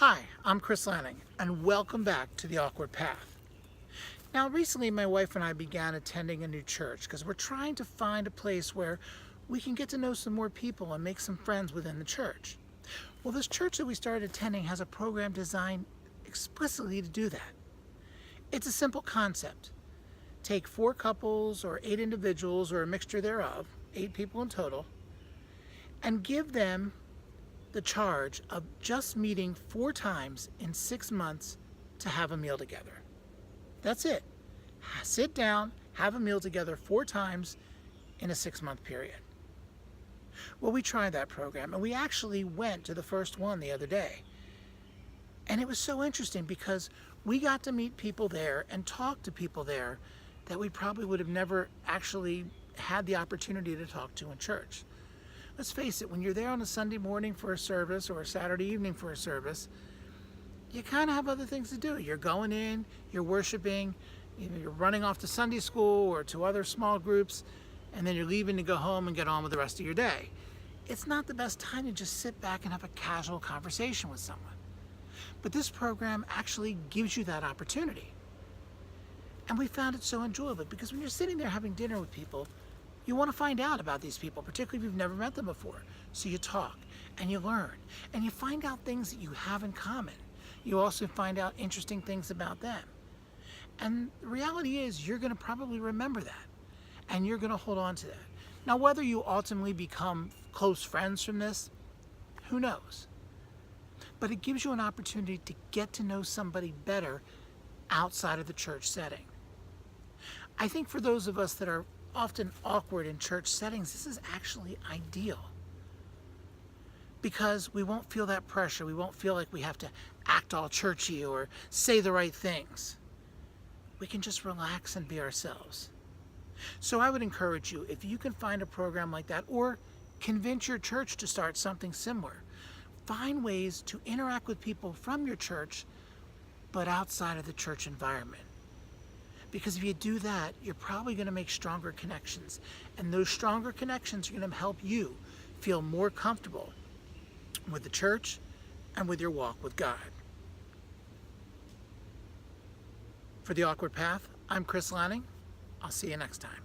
Hi, I'm Chris Lanning, and welcome back to The Awkward Path. Now, recently my wife and I began attending a new church because we're trying to find a place where we can get to know some more people and make some friends within the church. Well, this church that we started attending has a program designed explicitly to do that. It's a simple concept. Take 4 couples or 8 individuals or a mixture thereof, 8 people in total, and give them the charge of just meeting 4 times in 6 months to have a meal together. That's it. Sit down, have a meal together 4 times in a 6-month period. Well, we tried that program, and we actually went to the first one the other day. And it was so interesting because we got to meet people there and talk to people there that we probably would have never actually had the opportunity to talk to in church. Let's face it, when you're there on a Sunday morning for a service or a Saturday evening for a service, you kind of have other things to do. You're going in, you're worshiping, you're running off to Sunday school or to other small groups, and then you're leaving to go home and get on with the rest of your day. It's not the best time to just sit back and have a casual conversation with someone. But this program actually gives you that opportunity. And we found it so enjoyable because when you're sitting there having dinner with people, you want to find out about these people, particularly if you've never met them before. So you talk and you learn and you find out things that you have in common. You also find out interesting things about them. And the reality is you're going to probably remember that and you're going to hold on to that. Now, whether you ultimately become close friends from this, who knows? But it gives you an opportunity to get to know somebody better outside of the church setting. I think for those of us that are often awkward in church settings, this is actually ideal because we won't feel that pressure. We won't feel like we have to act all churchy or say the right things. We can just relax and be ourselves. So I would encourage you, if you can find a program like that or convince your church to start something similar, find ways to interact with people from your church but outside of the church environment. Because if you do that, you're probably going to make stronger connections. And those stronger connections are going to help you feel more comfortable with the church and with your walk with God. For The Awkward Path, I'm Chris Lanning. I'll see you next time.